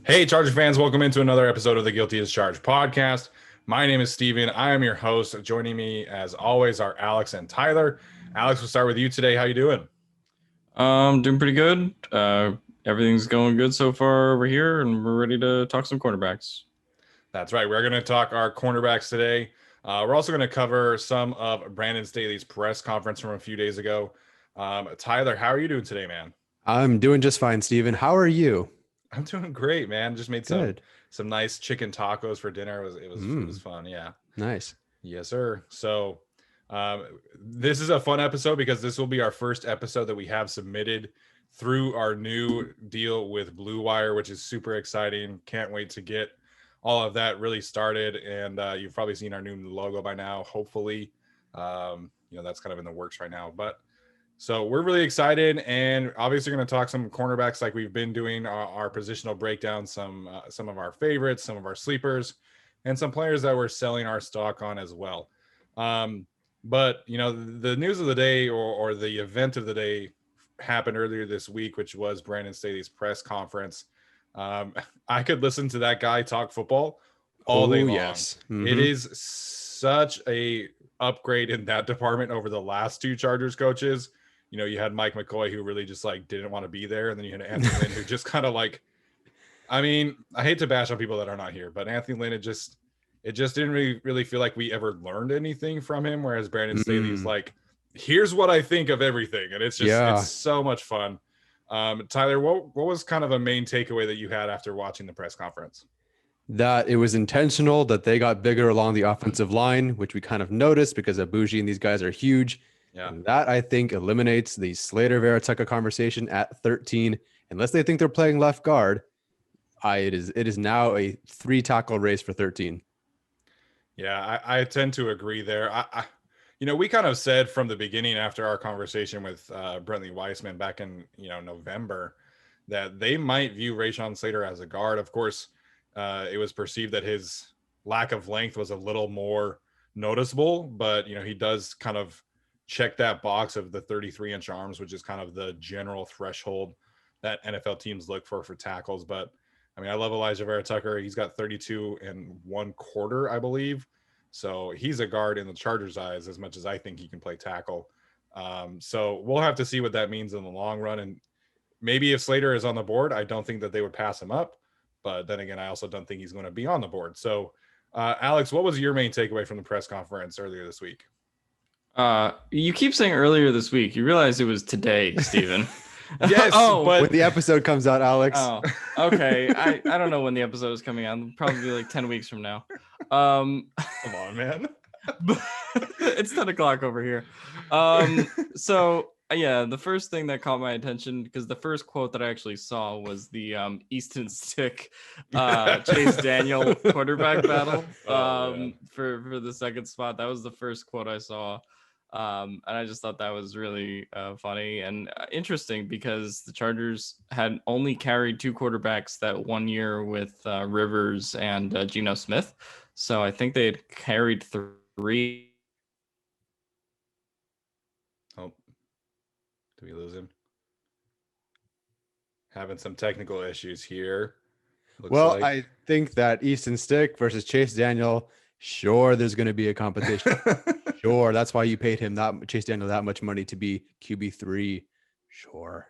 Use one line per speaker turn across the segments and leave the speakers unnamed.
Hey, Charger fans, welcome into another episode of the Guilty as Charged podcast. My name is Steven. I am your host. Joining me, as always, are Alex and Tyler. Alex, we'll start with you today. How you doing?
Doing pretty good. Everything's going good so far over here, and we're ready to talk some quarterbacks.
That's right. We're going to talk our cornerbacks today. We're also going to cover some of Brandon Staley's press conference from a few days ago. Tyler, how are you doing today, man?
I'm doing just fine, Steven. How are you?
I'm doing great, man. Just made some
Good.
some nice chicken tacos for dinner. It was
Mm,
fun. Yeah.
nice.
Yes, sir. So, this is a fun episode because this will be our first episode that we have submitted through our new deal with Blue Wire, which is super exciting. Can't wait to get all of that really started. And you've probably seen our new logo by now. Hopefully, that's kind of in the works right now. But so we're really excited, and obviously going to talk some cornerbacks like we've been doing our positional breakdown, some of our favorites, some of our sleepers, and some players that we're selling our stock on as well. But the news of the day or the event of the day happened earlier this week, which was Brandon Staley's press conference. Um, I could listen to that guy talk football all day
Oh,
long.
yes.
It is such a upgrade in that department over the last two Chargers coaches. You had Mike McCoy, who really just like didn't want to be there, and then you had Anthony Lynn, who just kind of like, I mean, I hate to bash on people that are not here, but Anthony Lynn, it just didn't really feel like we ever learned anything from him. Whereas Brandon Staley's
Mm,
like, here's what I think of everything, and it's
yeah,
so much fun. Tyler, what was kind of a main takeaway that you had after watching the press conference?
that it was intentional that they got bigger along the offensive line, which we kind of noticed because Abuji and these guys are huge.
Yeah.
And that I think eliminates the Slater Verataka conversation at 13. Unless they think they're playing left guard, it is now a 3 tackle race for 13.
Yeah, I tend to agree there. We kind of said from the beginning after our conversation with Brentley Weissman back in November that they might view Rashawn Slater as a guard. Of course, it was perceived that his lack of length was a little more noticeable, but he does kind of check that box of the 33-inch arms, which is kind of the general threshold that NFL teams look for tackles. But I mean, I love Elijah Vera Tucker. He's got 32 and 1/4, I believe. So he's a guard in the Chargers' eyes as much as I think he can play tackle. So we'll have to see what that means in the long run. And maybe if Slater is on the board, I don't think that they would pass him up. But then again, I also don't think he's going to be on the board. So, Alex, what was your main takeaway from the press conference earlier this week?
You keep saying earlier this week. You realize it was today, Steven.
Yes,
Oh,
but
When the episode comes out, Alex.
oh, okay. I don't know when the episode is coming out. Probably like 10 weeks from now.
come on, man.
It's 10 o'clock over here. So yeah, the first thing that caught my attention, because the first quote that I actually saw was the Easton Stick Chase Daniel quarterback battle for the second spot. That was the first quote I saw. And I just thought that was really funny and interesting because the Chargers had only carried 2 quarterbacks that 1 year with Rivers and Geno Smith. So I think they had carried 3.
Oh, did we lose him? Having some technical issues here.
Well, I think that Easton Stick versus Chase Daniel, sure, there's going to be a competition. Sure, that's why you paid him Chase Daniel that much money to be QB3. Sure.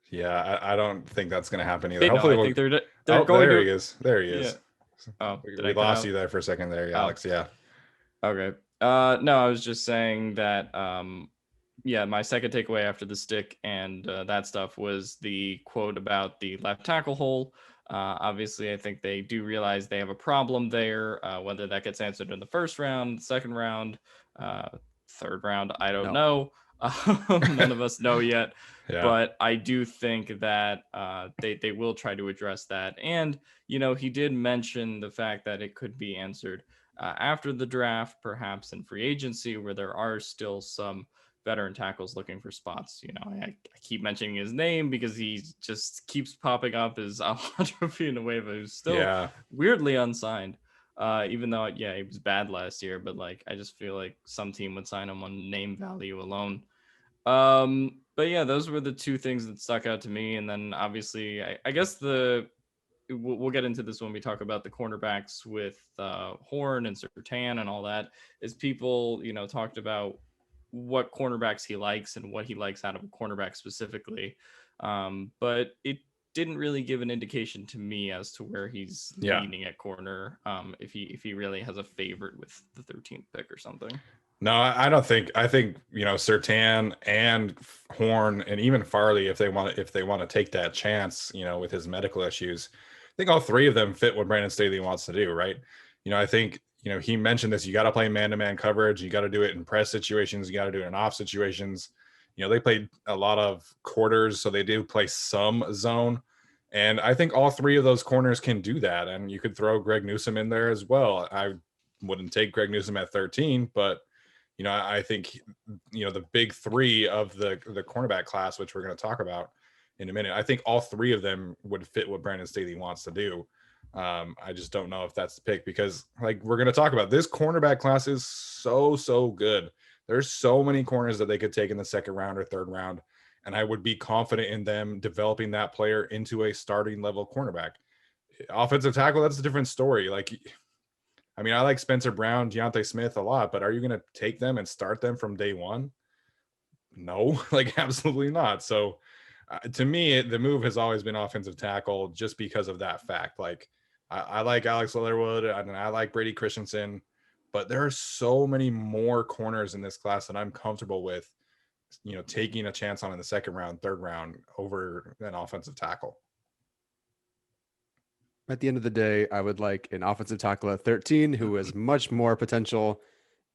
Yeah, I don't think that's going to happen either.
They know,
Hopefully,
I think they're
oh,
going
there
to.
he is. There he is.
Yeah. Oh,
We lost you there for a second there, Alex. Yeah.
Okay. No, I was just saying that. Yeah, my second takeaway after the stick and that stuff was the quote about the left tackle hole. Obviously, I think they do realize they have a problem there. Whether that gets answered in the first round, second round, third round, I don't know. None of us know yet.
Yeah.
But I do think that they will try to address that. And, he did mention the fact that it could be answered after the draft, perhaps in free agency, where there are still some veteran tackles looking for spots. I keep mentioning his name because he just keeps popping up as Alejandro Villanueva, who's still weirdly unsigned. Even though, he was bad last year, but I just feel like some team would sign him on name value alone. But yeah, those were the two things that stuck out to me. And then obviously, I guess the we'll get into this when we talk about the cornerbacks with Horn and Surtain and all that, is people, talked about what cornerbacks he likes and what he likes out of a cornerback specifically. But it didn't really give an indication to me as to where he's leaning at corner. If he really has a favorite with the 13th pick or something.
No, I don't think. I think Surtain and Horn and even Farley, if they want to take that chance, with his medical issues, I think all three of them fit what Brandon Staley wants to do, right? I think he mentioned this. You got to play man-to-man coverage. You got to do it in press situations. You got to do it in off situations. They played a lot of quarters, so they do play some zone. And I think all three of those corners can do that. And you could throw Greg Newsome in there as well. I wouldn't take Greg Newsome at 13, but I think, the big three of the cornerback class, which we're going to talk about in a minute, I think all three of them would fit what Brandon Staley wants to do. I just don't know if that's the pick because, like we're going to talk about, this cornerback class is so good. There's so many corners that they could take in the second round or third round, and I would be confident in them developing that player into a starting level cornerback. Offensive tackle, that's a different story. I like Spencer Brown, Deontay Smith a lot, but are you going to take them and start them from day one? No, absolutely not. So to me, the move has always been offensive tackle just because of that fact. I like Alex Leatherwood and I like Brady Christensen, but there are so many more corners in this class that I'm comfortable with, taking a chance on in the second round, third round over an offensive tackle.
At the end of the day, I would like an offensive tackle at 13 who has much more potential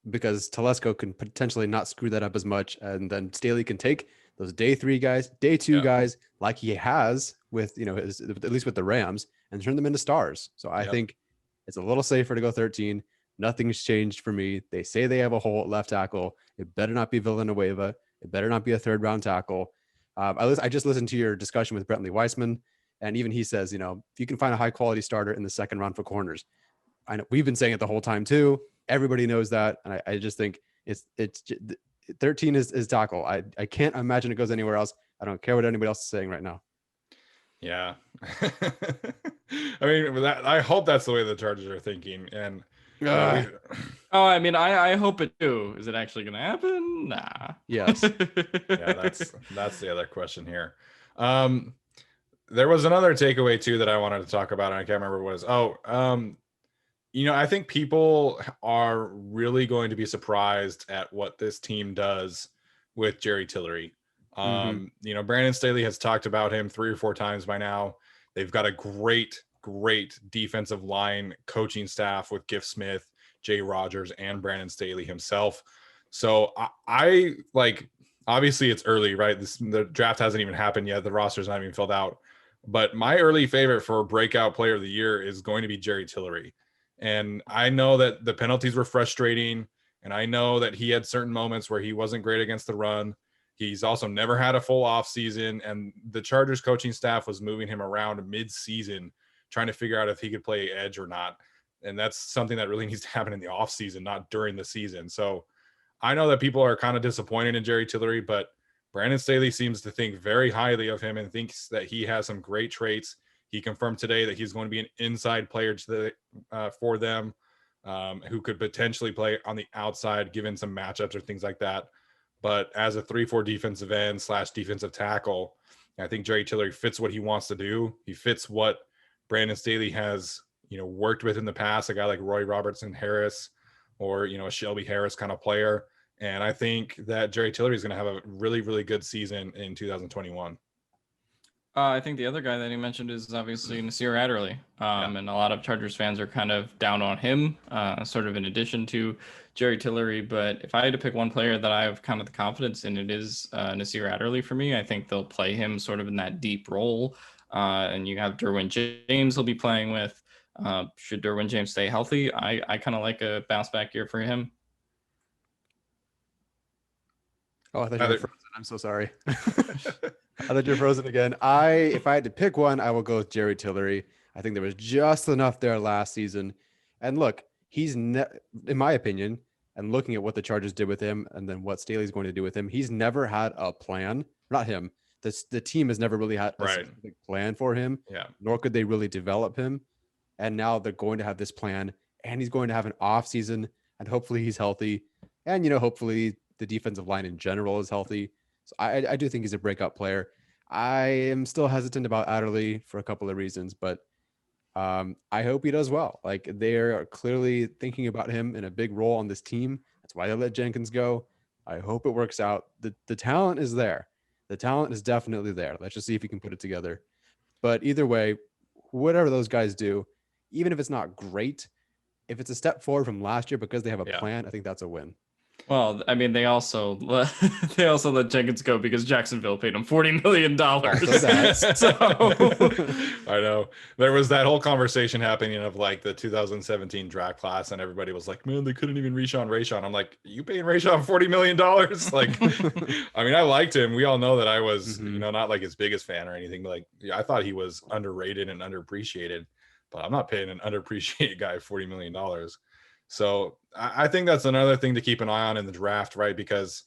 because Telesco can potentially not screw that up as much. And then Staley can take those day 3 guys, day 2 guys, like he has with, at least with the Rams, and turn them into stars. So I think it's a little safer to go 13. Nothing's changed for me. They say they have a hole at left tackle. It better not be Villanueva. It better not be a third round tackle. I just listened to your discussion with Brentley Weissman. And even he says, if you can find a high quality starter in the second round for corners, I know we've been saying it the whole time too. Everybody knows that. And I just think it's 13 is tackle. I can't imagine it goes anywhere else. I don't care what anybody else is saying right now.
Yeah. I hope that's the way the Chargers are thinking. And
I hope it too. Is it actually going to happen? Nah.
Yes.
Yeah, that's the other question here. There was another takeaway too that I wanted to talk about, and I can't remember what it was. I think people are really going to be surprised at what this team does with Jerry Tillery. Brandon Staley has talked about him 3 or 4 times by now. They've got a great defensive line coaching staff with Giff Smith, Jay Rogers, and Brandon Staley himself. So I obviously it's early, right? The draft hasn't even happened yet. The roster's not even filled out. But my early favorite for breakout player of the year is going to be Jerry Tillery. And I know that the penalties were frustrating. And I know that he had certain moments where he wasn't great against the run. He's also never had a full off season. And the Chargers coaching staff was moving him around mid-season, trying to figure out if he could play edge or not. And that's something that really needs to happen in the off season, not during the season. So I know that people are kind of disappointed in Jerry Tillery, but Brandon Staley seems to think very highly of him and thinks that he has some great traits. He confirmed today that he's going to be an inside player for them, who could potentially play on the outside, given some matchups or things like that. But as a 3-4 defensive end / defensive tackle, I think Jerry Tillery fits what he wants to do. He fits what Brandon Staley has, worked with in the past, a guy like Roy Robertson Harris or, a Shelby Harris kind of player. And I think that Jerry Tillery is going to have a really, really good season in 2021.
I think the other guy that he mentioned is obviously Nasir Adderley. And a lot of Chargers fans are kind of down on him, sort of in addition to Jerry Tillery. But if I had to pick one player that I have kind of the confidence in, it is Nasir Adderley for me. I think they'll play him sort of in that deep role. And you have Derwin James he'll be playing with. Should Derwin James stay healthy, I kind of like a bounce back year for him.
Oh, I thought you were frozen. I'm so sorry. I thought you were frozen again. If I had to pick one, I will go with Jerry Tillery. I think there was just enough there last season. And look, he's in my opinion, and looking at what the Chargers did with him and then what Staley's going to do with him, he's never had a plan. Not him. the team has never really had a
Right.
specific plan for him,
Yeah.
nor could they really develop him. And now they're going to have this plan, and he's going to have an off season, and hopefully he's healthy, and hopefully the defensive line in general is healthy. So I do think he's a breakout player. I am still hesitant about Adderley for a couple of reasons, but I hope he does well. Like, they're clearly thinking about him in a big role on this team. That's why they let Jenkins go. I hope it works out. The talent is there. The talent is definitely there. Let's just see if he can put it together. But either way, whatever those guys do, even if it's not great, if it's a step forward from last year because they have a
Yeah.
plan, I think that's a win.
Well, I mean, they also let Jenkins go because Jacksonville paid him $40 million.
Also that.
So
I know there was that whole conversation happening of like the 2017 draft class, and everybody was like, "Man, they couldn't even reach on Rayshon." I'm like, "You paying Rayshon $40 million?" Like, I mean, I liked him. We all know that I was, not like his biggest fan or anything. But like, I thought he was underrated and underappreciated, but I'm not paying an underappreciated guy $40 million. So I think that's another thing to keep an eye on in the draft, right? Because,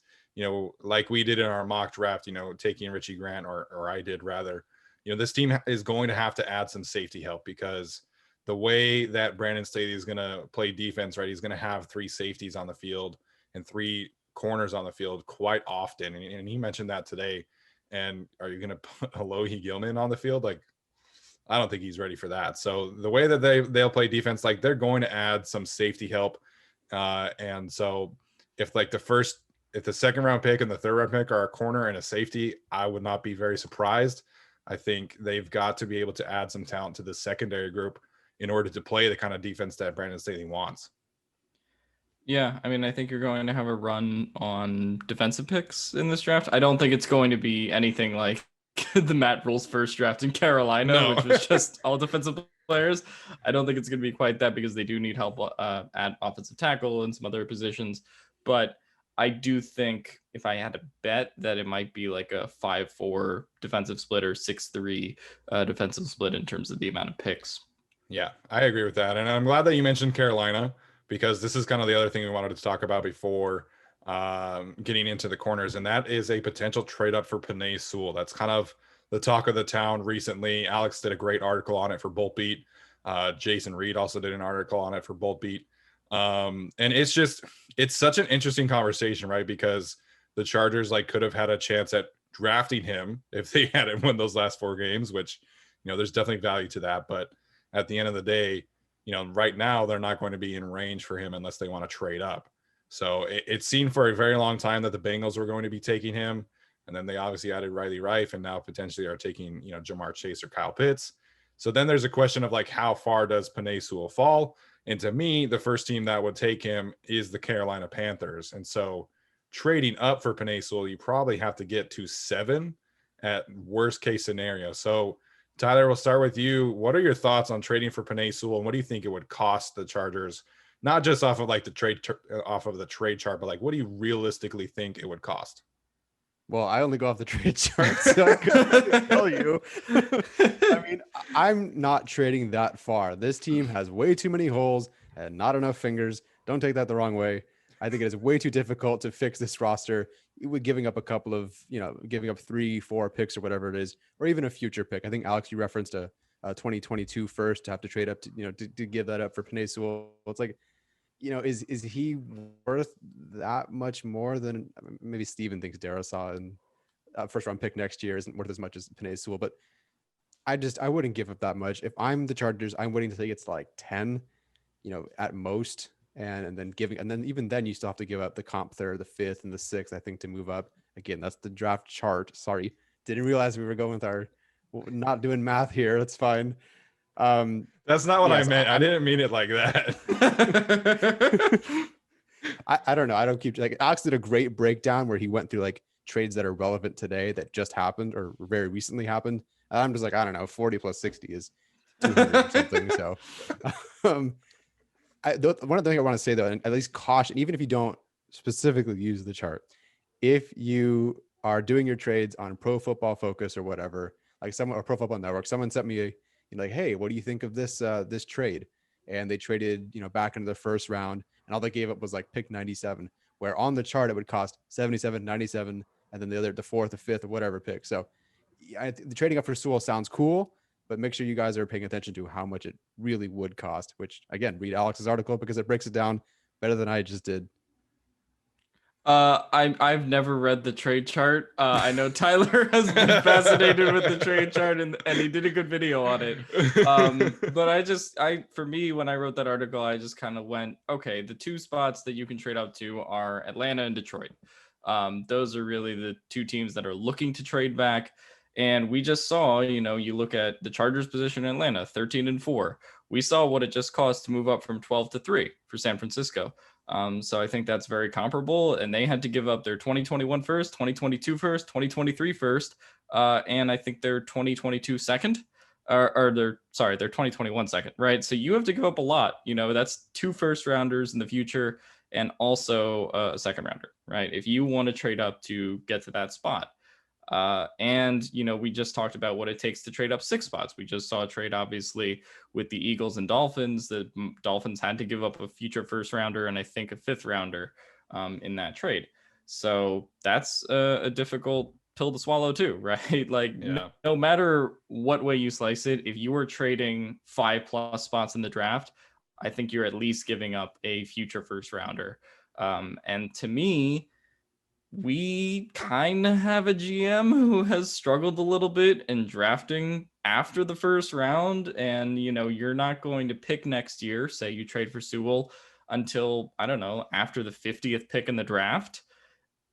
like we did in our mock draft, taking Richie Grant, or I did rather, this team is going to have to add some safety help, because the way that Brandon Staley is going to play defense, right? He's going to have 3 safeties on the field and 3 corners on the field quite often. And he mentioned that today. And are you going to put Alohi Gilman on the field? Like, I don't think he's ready for that. So the way that they'll play defense, like, they're going to add some safety help. And so if the second round pick and the third round pick are a corner and a safety, I would not be very surprised. I think they've got to be able to add some talent to the secondary group in order to play the kind of defense that Brandon Staley wants.
yeah, I mean, I think you're going to have a run on defensive picks in this draft. I don't think it's going to be anything like the Matt Rule's first draft in Carolina, which was just all defensive players. I don't think it's going to be quite that, because they do need help at offensive tackle and some other positions. But I do think, if I had to bet, that it might be like a 5-4 defensive split or 6-3 defensive split in terms of the amount of picks.
Yeah, I agree with that. And I'm glad that you mentioned Carolina, because this is kind of the other thing we wanted to talk about before getting into the corners, and that is a potential trade up for Penei Sewell. That's kind of the talk of the town recently. Alex did a great article on it for Bolt Beat. Jason Reed also did an article on it for Bolt Beat. And it's such an interesting conversation, right? Because the Chargers could have had a chance at drafting him if they had him win those last 4 games, which, there's definitely value to that. But at the end of the day, right now they're not going to be in range for him unless they want to trade up. So it seemed for a very long time that the Bengals were going to be taking him. And then they obviously added Riley Rife, and now potentially are taking, Jamar Chase or Kyle Pitts. So then there's a question of how far does Penei Sewell fall? And to me, the first team that would take him is the Carolina Panthers. And so trading up for Penei Sewell, you probably have to get to 7 at worst case scenario. So Tyler, we'll start with you. What are your thoughts on trading for Penei Sewell, and what do you think it would cost the Chargers? Not just off of off of the trade chart, but what do you realistically think it would cost?
Well, I only go off the trade chart, so I couldn't tell you. I mean, I'm not trading that far. This team has way too many holes and not enough fingers. Don't take that the wrong way. I think it is way too difficult to fix this roster with giving up a couple of, giving up 3-4 picks or whatever it is, or even a future pick. I think, Alex, you referenced a 2022 first to have to trade up to give that up for Penei Sewell. It's like, is he worth that much more than maybe Steven thinks Darisaw and first round pick next year isn't worth as much as Penei Sewell, but I wouldn't give up that much. If I'm the Chargers, I'm willing to take it's 10, at most. And then even then you still have to give up the comp third, the 5th, and the 6th, I think, to move up. Again, that's the draft chart. Sorry. Didn't realize we were going with our not doing math here. That's fine.
That's not what I meant. I didn't mean it like that.
I don't know. I don't keep Alex did a great breakdown where he went through trades that are relevant today that just happened or very recently happened. And I'm just I don't know, 40 plus 60 is 200 or something. So one of the things I want to say though, and at least caution, even if you don't specifically use the chart, if you are doing your trades on Pro Football Focus or whatever, someone or Pro Football Network, someone sent me hey, what do you think of this this trade? And they traded back into the first round, and all they gave up was pick 97, where on the chart it would cost 77, 97, and then the 4th or 5th or whatever pick. So the trading up for Sewell sounds cool, but make sure you guys are paying attention to how much it really would cost, which again, read Alex's article because it breaks it down better than I just did.
I've never read the trade chart. I know Tyler has been fascinated with the trade chart, and he did a good video on it. But for me, when I wrote that article, I just kind of went, okay, the two spots that you can trade up to are Atlanta and Detroit. Those are really the two teams that are looking to trade back. And we just saw, you look at the Chargers position in Atlanta, 13-4. We saw what it just cost to move up from 12-3 for San Francisco. So I think that's very comparable, and they had to give up their 2021 first, 2022 first, 2023 first, and I think their 2022 second, or their 2021 second, right? So you have to give up a lot. That's 2 first rounders in the future and also a second rounder, right? If you want to trade up to get to that spot. And we just talked about what it takes to trade up 6 spots. We just saw a trade, obviously, with the Eagles and Dolphins. The Dolphins had to give up a future first rounder and I think a 5th rounder in that trade. So that's a difficult pill to swallow too, right? Like, no matter what way you slice it, if you were trading 5+ spots in the draft, I think you're at least giving up a future first rounder. And to me, we kind of have a GM who has struggled a little bit in drafting after the first round. And, you're not going to pick next year, say you trade for Sewell, until, I don't know, after the 50th pick in the draft.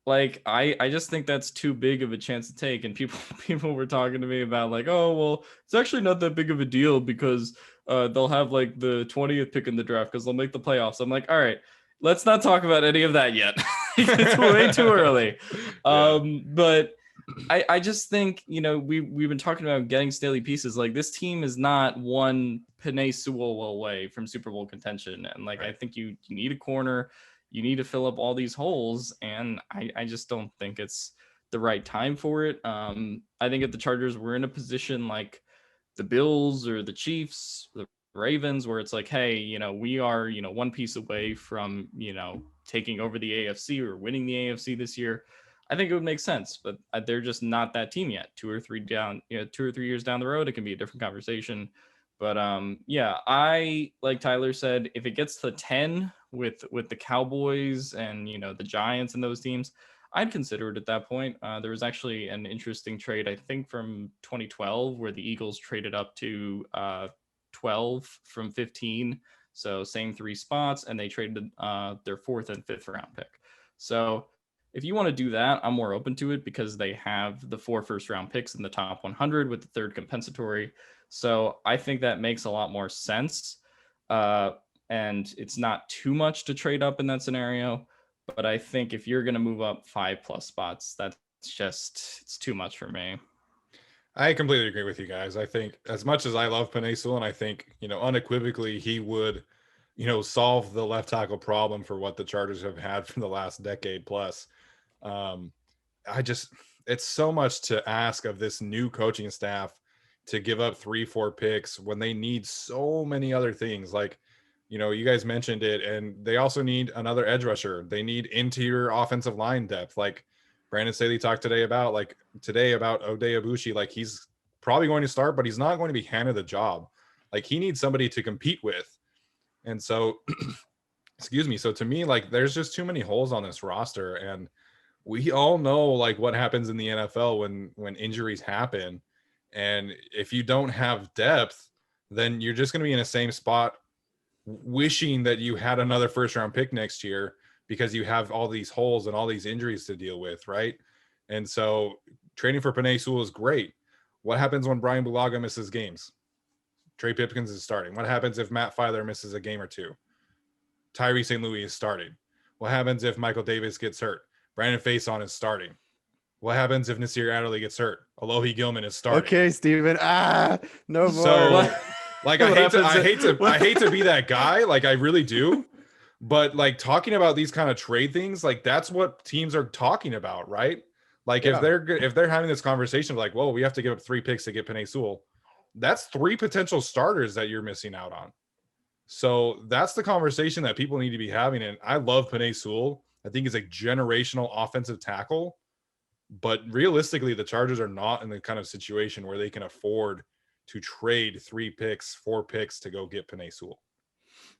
Like, I just think that's too big of a chance to take. And people were talking to me about like, oh, well, it's actually not that big of a deal because they'll have like the 20th pick in the draft because they'll make the playoffs. I'm like, all right, let's not talk about any of that yet. It's way too early. But I just think, we've been talking about getting Staley pieces. Like, this team is not one Penei Sewell away from Super Bowl contention. And like, right. I think you need a corner. You need to fill up all these holes. And I just don't think it's the right time for it. I think if the Chargers were in a position like the Bills or the Chiefs, the Ravens, where it's like, hey, we are, one piece away from, taking over the AFC or winning the AFC this year, I think it would make sense. But they're just not that team yet. 2 or 3 years down the road, it can be a different conversation. But I, like Tyler said, if it gets to 10 with the Cowboys and the Giants and those teams, I'd consider it at that point. There was actually an interesting trade, I think, from 2012 where the Eagles traded up to 12 from 15. So same 3 spots, and they traded their 4th and 5th round pick. So if you want to do that, I'm more open to it because they have the 4 first round picks in the top 100 with the 3rd compensatory. So I think that makes a lot more sense. And it's not too much to trade up in that scenario. But I think if you're going to move up 5+ spots, it's too much for me.
I completely agree with you guys. I think as much as I love Penei Sewell, and I think, unequivocally he would, solve the left tackle problem for what the Chargers have had for the last decade plus. It's so much to ask of this new coaching staff to give up 3-4 picks when they need so many other things. Like, you guys mentioned it, and they also need another edge rusher. They need interior offensive line depth. Like Brandon Staley talked today about Ode Abushi. Like, he's probably going to start, but he's not going to be handed the job. Like, he needs somebody to compete with. And so, excuse me. So to me, like, there's just too many holes on this roster. And we all know like what happens in the NFL when injuries happen. And if you don't have depth, then you're just going to be in the same spot wishing that you had another first round pick next year because you have all these holes and all these injuries to deal with, right? And so trading for Penei Sewell is great. What happens when Brian Bulaga misses games? Trey Pipkins is starting. What happens if Matt Filer misses a game or two? Tyree St. Louis is starting. What happens if Michael Davis gets hurt? Brandon Faison is starting. What happens if Nasir Adderley gets hurt? Alohi Gilman is starting.
Okay, Steven. No more.
So, like, I hate to be that guy. Like, I really do. But like talking about these kind of trade things, like that's what teams are talking about, right? Like if they're having this conversation, like, whoa, we have to give up 3 picks to get Penei Sewell. That's 3 potential starters that you're missing out on. So that's the conversation that people need to be having. And I love Penei Sewell. I think he's a generational offensive tackle. But realistically, the Chargers are not in the kind of situation where they can afford to trade 3 picks, 4 picks to go get Penei Sewell.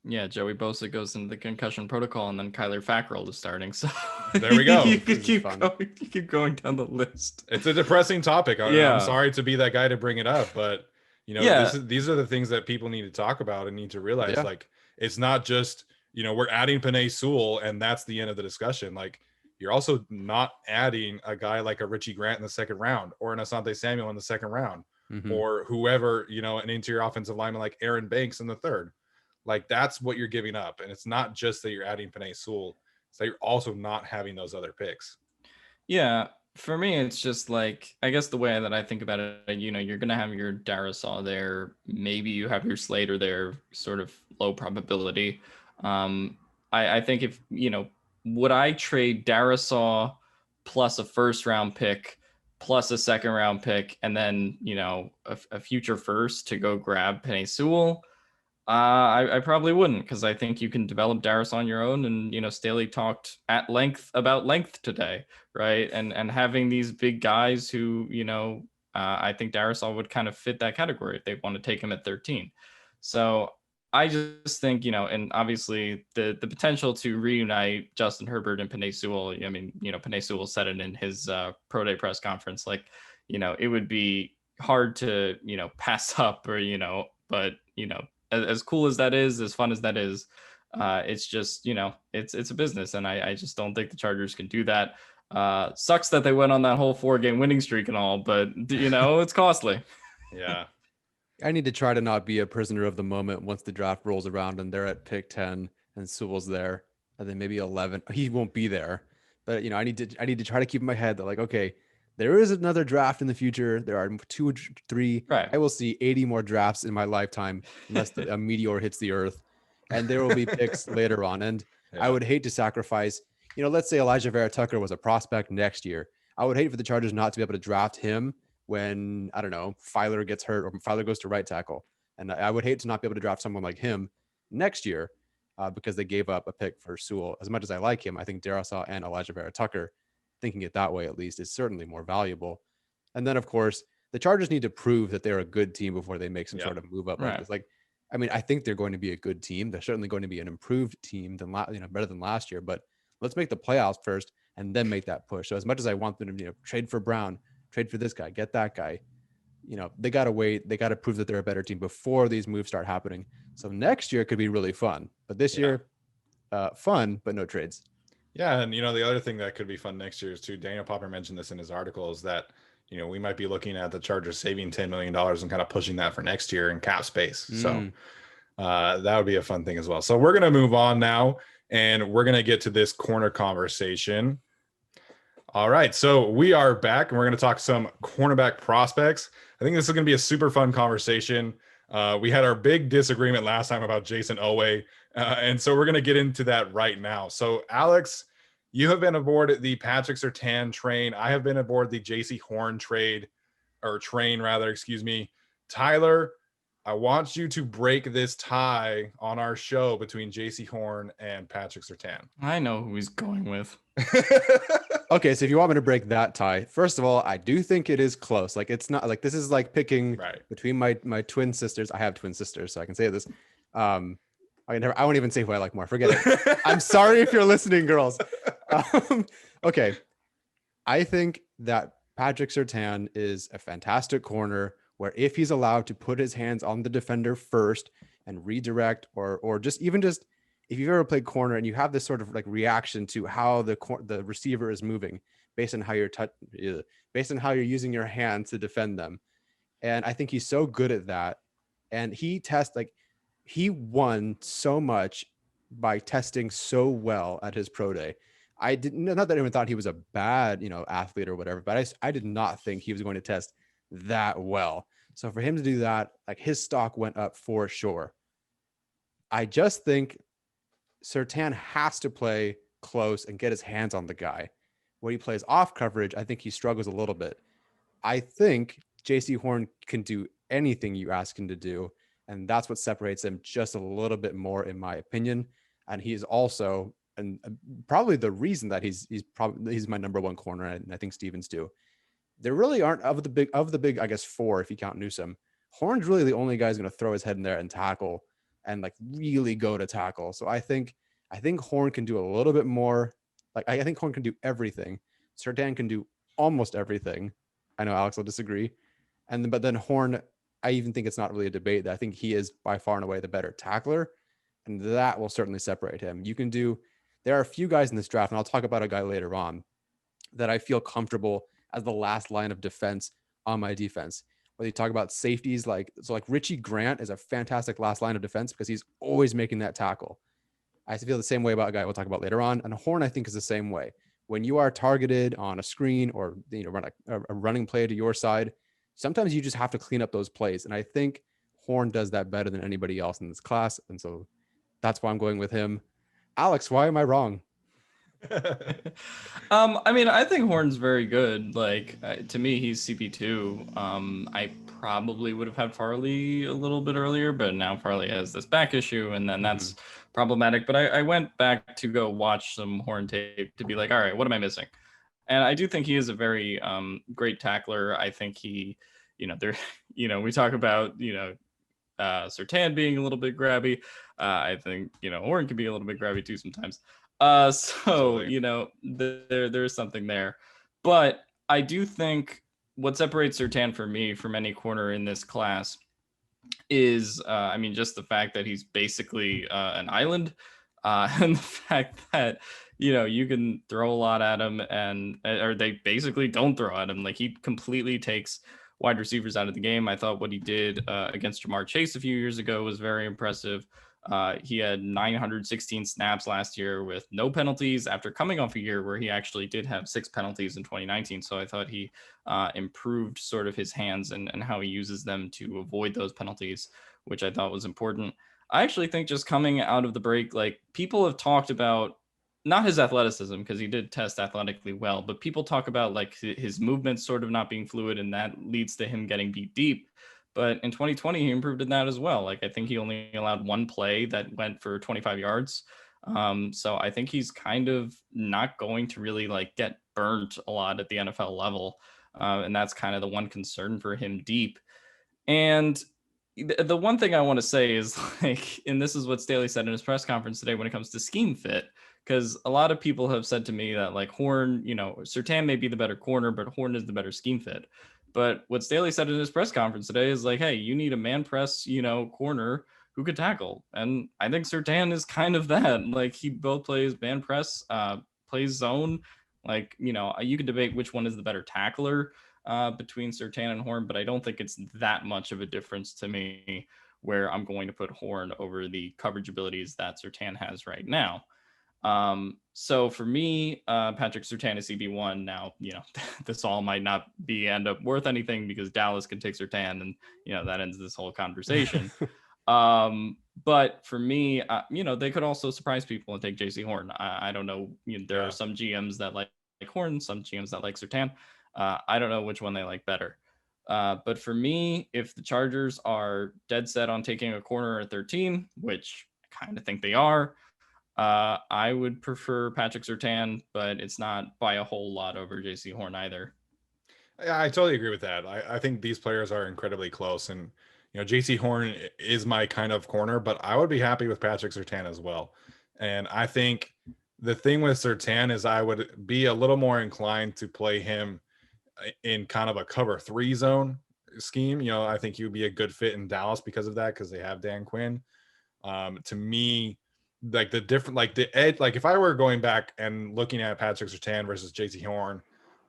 Yeah, Joey Bosa goes into the concussion protocol, and then Kyler Fackrell is starting. So
There we go.
you could
This is fun.
keep going down the list.
It's a depressing topic. I'm
Yeah.
sorry to be that guy to bring it up, but
Yeah.
these are the things that people need to talk about and need to realize.
Yeah.
Like, it's not just, we're adding Penei Sewell and that's the end of the discussion. Like, you're also not adding a guy like a Richie Grant in the second round, or an Asante Samuel in the second round,
Mhm.
or whoever, an interior offensive lineman like Aaron Banks in the third. Like, that's what you're giving up. And it's not just that you're adding Penei Sewell, it's that you're also not having those other picks.
Yeah, for me, it's just like, I guess the way that I think about it, you're going to have your Darisaw there. Maybe you have your Slater there, sort of low probability. I think if, would I trade Darisaw plus a first round pick plus a second round pick and then, a future first to go grab Penei Sewell? I probably wouldn't, because I think you can develop Darius on your own. And, Staley talked at length about length today, right? And having these big guys who, I think Darius would kind of fit that category if they want to take him at 13. So I just think, and obviously the potential to reunite Justin Herbert and Penei Sewell. I mean, Penei Sewell said it in his pro day press conference, like, it would be hard to, pass up, or, but, as cool as that is, as fun as that is, it's just, it's a business. And I just don't think the Chargers can do that. Sucks that they went on that whole 4-game winning streak and all, but, it's costly.
Yeah.
I need to try to not be a prisoner of the moment once the draft rolls around and they're at pick 10 and Sewell's there, and then maybe 11. He won't be there, but I need to try to keep in my head that, like, okay, there is another draft in the future. There are 2 or 3.
Right.
I will see 80 more drafts in my lifetime unless a meteor hits the earth, and there will be picks later on. And
Yeah.
I would hate to sacrifice, let's say Elijah Vera Tucker was a prospect next year. I would hate for the Chargers not to be able to draft him when, I don't know, Filer gets hurt or Filer goes to right tackle. And I would hate to not be able to draft someone like him next year because they gave up a pick for Sewell. As much as I like him, I think Darisaw and Elijah Vera Tucker, thinking it that way at least, is certainly more valuable. And then, of course, the Chargers need to prove that they're a good team before they make some sort of move up like this. Like, I mean, I think they're going to be a good team. They're certainly going to be an improved team than better than last year. But let's make the playoffs first and then make that push. So as much as I want them to trade for Brown, trade for this guy, get that guy, they got to wait. They got to prove that they're a better team before these moves start happening. So next year could be really fun. But this year, fun, but no trades.
Yeah, and the other thing that could be fun next year is too. Daniel Popper mentioned this in his article, is that we might be looking at the Chargers saving $10 million and kind of pushing that for next year in cap space. So that would be a fun thing as well. So we're gonna move on now, and we're gonna get to this corner conversation. All right, so we are back, and we're gonna talk some cornerback prospects. I think this is gonna be a super fun conversation. We had our big disagreement last time about Jason Owe. And so we're going to get into that right now. So, Alex, you have been aboard the Patrick Surtain train. I have been aboard the JC Horn train. Tyler, I want you to break this tie on our show between JC Horn and Patrick Surtain.
I know who he's going with.
Okay, so if you want me to break that tie, first of all, I do think it is close. Like, it's not like this is like picking between my twin sisters. I have twin sisters, so I can say this. I won't even say who I like more. Forget it. I'm sorry if you're listening, girls. Okay. I think that Patrick Surtain is a fantastic corner where if he's allowed to put his hands on the defender first and redirect, or just if you've ever played corner and you have this sort of like reaction to how the receiver is moving based on how based on how you're using your hands to defend them. And I think he's so good at that. And he won so much by testing so well at his pro day. I didn't, not that anyone thought he was a bad, athlete or whatever, but I did not think he was going to test that well. So for him to do that, like, his stock went up for sure. I just think Surtain has to play close and get his hands on the guy. When he plays off coverage, I think he struggles a little bit. I think JC Horn can do anything you ask him to do. And that's what separates him just a little bit more, in my opinion. And he is also and probably the reason that he's my number one corner, and I think Stevens too. There really aren't of the big, I guess, four if you count Newsome. Horn's really the only guy who's going to throw his head in there and tackle and like really go to tackle. So I think Horn can do a little bit more. Like I think Horn can do everything. Surtain can do almost everything. I know Alex will disagree. But then Horn, I even think it's not really a debate that I think he is by far and away the better tackler. And that will certainly separate him. There are a few guys in this draft, and I'll talk about a guy later on, that I feel comfortable as the last line of defense on my defense. Whether you talk about safeties, like Richie Grant is a fantastic last line of defense because he's always making that tackle. I feel the same way about a guy we'll talk about later on. And Horn, I think, is the same way. When you are targeted on a screen or run a running play to your side, sometimes you just have to clean up those plays. And I think Horn does that better than anybody else in this class. And so that's why I'm going with him. Alex, why am I wrong?
I mean, I think Horn's very good. Like to me, he's CP2. I probably would have had Farley a little bit earlier, but now Farley has this back issue, and then that's problematic. But I went back to go watch some Horn tape to be like, all right, what am I missing? And I do think he is a very great tackler. I think he, we talk about, Surtain being a little bit grabby. I think, Horn can be a little bit grabby too sometimes. Absolutely. There's something there. But I do think what separates Surtain for me from any corner in this class is, just the fact that he's basically an island, and the fact that, you can throw a lot at him or they basically don't throw at him. Like he completely takes wide receivers out of the game. I thought what he did against Jamar Chase a few years ago was very impressive. He had 916 snaps last year with no penalties after coming off a year where he actually did have 6 penalties in 2019. So I thought he improved sort of his hands and how he uses them to avoid those penalties, which I thought was important. I actually think just coming out of the break, like people have talked about not his athleticism, because he did test athletically well, but people talk about like his movements sort of not being fluid, and that leads to him getting beat deep. But in 2020, he improved in that as well. Like I think he only allowed one play that went for 25 yards. So I think he's kind of not going to really like get burnt a lot at the NFL level. And that's kind of the one concern for him deep. And the one thing I want to say is like, and this is what Staley said in his press conference today when it comes to scheme fit, because a lot of people have said to me that like Horn, Surtain may be the better corner, but Horn is the better scheme fit. But what Staley said in his press conference today is like, hey, you need a man press, corner who could tackle. And I think Surtain is kind of that. Like he both plays man press, plays zone. Like, you could debate which one is the better tackler between Surtain and Horn, but I don't think it's that much of a difference to me where I'm going to put Horn over the coverage abilities that Surtain has right now. So for me, Patrick Surtain is CB1. Now, this all might not end up worth anything because Dallas can take Surtain and, that ends this whole conversation. But for me, they could also surprise people and take JC Horn. I don't know. There are some GMs that like Horn, some GMs that like Surtain. I don't know which one they like better. But for me, if the Chargers are dead set on taking a corner at 13, which I kind of think they are, I would prefer Patrick Surtain, but it's not by a whole lot over JC Horn either.
Yeah, I totally agree with that. I think these players are incredibly close, and JC Horn is my kind of corner, but I would be happy with Patrick Surtain as well. And I think the thing with Surtain is I would be a little more inclined to play him in kind of a cover 3 zone scheme. I think he would be a good fit in Dallas because of that, because they have Dan Quinn. To me, like the different, like the edge, like if I were going back and looking at Patrick Surtain versus JC Horn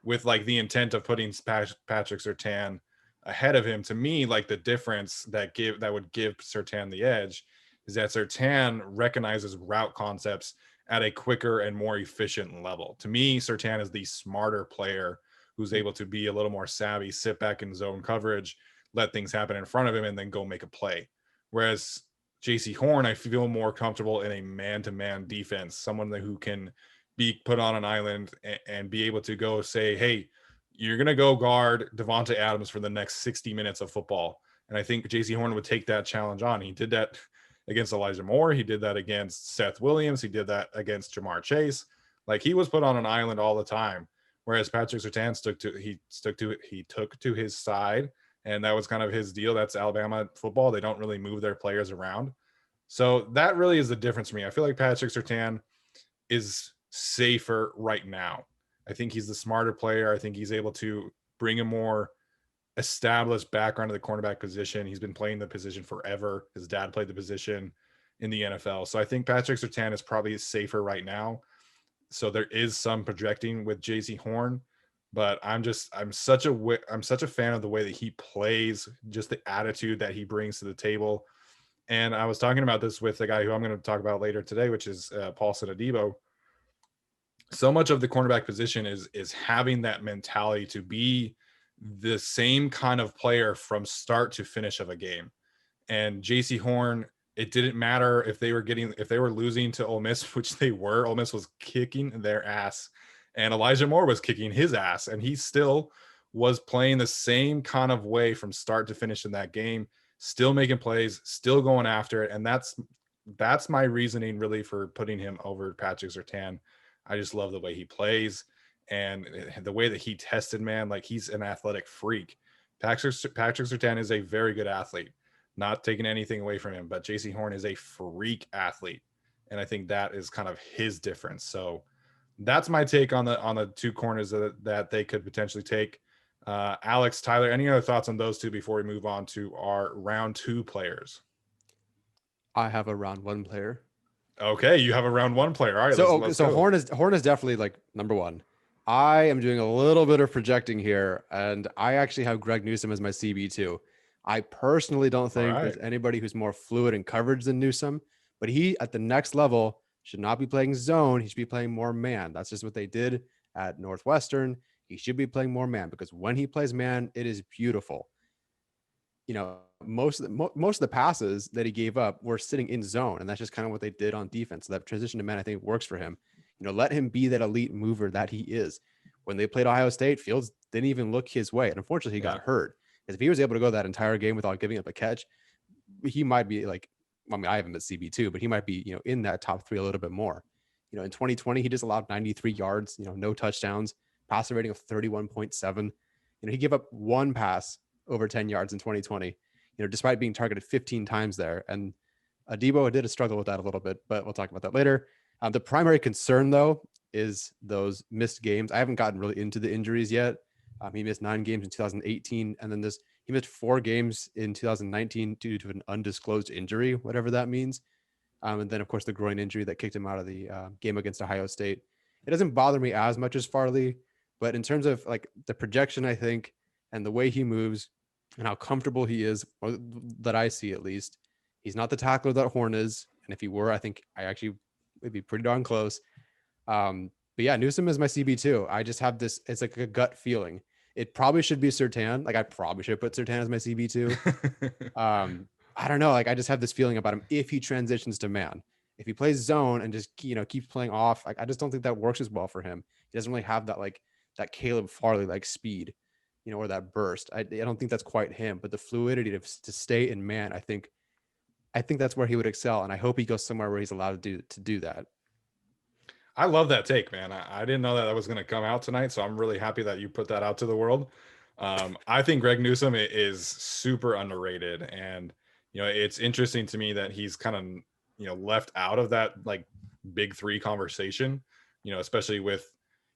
with like the intent of putting Patrick Surtain ahead of him, to me, like the difference that would give Surtain the edge is that Surtain recognizes route concepts at a quicker and more efficient level. To me, Surtain is the smarter player who's able to be a little more savvy, sit back in zone coverage, let things happen in front of him, and then go make a play. Whereas JC Horn, I feel more comfortable in a man-to-man defense, someone who can be put on an island and be able to go say, hey, you're going to go guard Devontae Adams for the next 60 minutes of football. And I think JC Horn would take that challenge on. He did that against Elijah Moore. He did that against Seth Williams. He did that against Jamar Chase. Like, he was put on an island all the time. Whereas Patrick Surtain took to his side, and that was kind of his deal. That's Alabama football. They don't really move their players around. So that really is the difference for me. I feel like Patrick Surtain is safer right now. I think he's the smarter player. I think he's able to bring a more established background to the cornerback position. He's been playing the position forever. His dad played the position in the NFL. So I think Patrick Surtain is probably safer right now. So there is some projecting with JC Horn, but I'm such a fan of the way that he plays, just the attitude that he brings to the table. And I was talking about this with a guy who I'm going to talk about later today, which is Paulson Adebo. So much of the cornerback position is having that mentality to be the same kind of player from start to finish of a game. And JC Horn, it didn't matter if they were losing to Ole Miss, which they were. Ole Miss was kicking their ass, and Elijah Moore was kicking his ass, and he still was playing the same kind of way from start to finish in that game, still making plays, still going after it. And that's my reasoning really for putting him over Patrick Surtain. I just love the way he plays and the way that he tested, man. Like, he's an athletic freak. Patrick Surtain is a very good athlete. Not taking anything away from him, but JC Horn is a freak athlete, and I think that is kind of his difference. So that's my take on the two corners that they could potentially take. Alex, Tyler, any other thoughts on those two before we move on to our round 2 players?
I have a round 1 player.
Okay, you have a round 1 player. All right, let's
so
go.
Horn is definitely like number 1. I am doing a little bit of projecting here, and I actually have Greg Newsome as my CB2. I personally don't think there's anybody who's more fluid in coverage than Newsome, but he at the next level should not be playing zone. He should be playing more man. That's just what they did at Northwestern. He should be playing more man, because when he plays man, it is beautiful. You know, most of the passes that he gave up were sitting in zone, and that's just kind of what they did on defense. So that transition to man, I think, works for him. You know, let him be that elite mover that he is. When they played Ohio State, Fields didn't even look his way, and unfortunately, he got hurt. Because if he was able to go that entire game without giving up a catch, he might be like, I mean, I have him at CB2, but he might be, you know, in that top 3 a little bit more. You know, in 2020, he just allowed 93 yards, you know, no touchdowns, passer rating of 31.7. You know, he gave up 1 pass over 10 yards in 2020, you know, despite being targeted 15 times there. And Adebo did struggle with that a little bit, but we'll talk about that later. The primary concern, though, is those missed games. I haven't gotten really into the injuries yet. He missed 9 games in 2018, and then he missed 4 games in 2019 due to an undisclosed injury, whatever that means. And then, of course, the groin injury that kicked him out of the game against Ohio State. It doesn't bother me as much as Farley, but in terms of like the projection, I think, and the way he moves and how comfortable he is, or that I see at least, he's not the tackler that Horn is. And if he were, I think I actually would be pretty darn close. But yeah, Newsome is my CB2. I just have this, it's like a gut feeling. It probably should be Surtain. Like, I probably should put Surtain as my CB2. I don't know. Like, I just have this feeling about him if he transitions to man. If he plays zone and just, you know, keeps playing off, like, I just don't think that works as well for him. He doesn't really have that, like, that Caleb Farley like speed, you know, or that burst. I don't think that's quite him. But the fluidity to stay in man, I think that's where he would excel. And I hope he goes somewhere where he's allowed to do that.
I love that take, man. I didn't know that was going to come out tonight, so I'm really happy that you put that out to the world. I think Greg Newsome is super underrated, and you know, it's interesting to me that he's kind of, you know, left out of that like big 3 conversation. You know, especially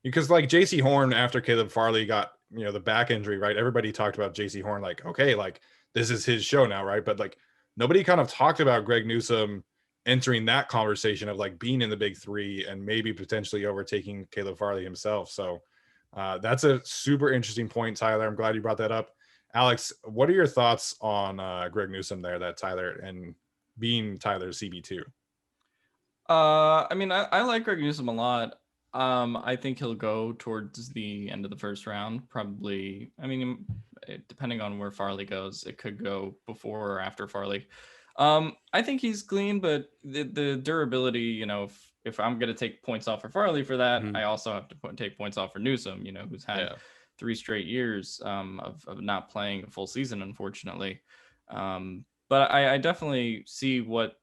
because like JC Horn, after Caleb Farley got, you know, the back injury, right? Everybody talked about JC Horn like, okay, like this is his show now, right? But like nobody kind of talked about Greg Newsome entering that conversation of like being in the big 3 and maybe potentially overtaking Caleb Farley himself. So that's a super interesting point, Tyler. I'm glad you brought that up. Alex, what are your thoughts on Greg Newsome there, that Tyler, and being Tyler's CB2?
I mean, I like Greg Newsome a lot. I think he'll go towards the end of the first round, probably. I mean, depending on where Farley goes, it could go before or after Farley. I think he's clean, but the durability, you know, if I'm going to take points off for Farley for that, I also have to take points off for Newsome, you know, who's had 3 straight years of not playing a full season, unfortunately. but I definitely see what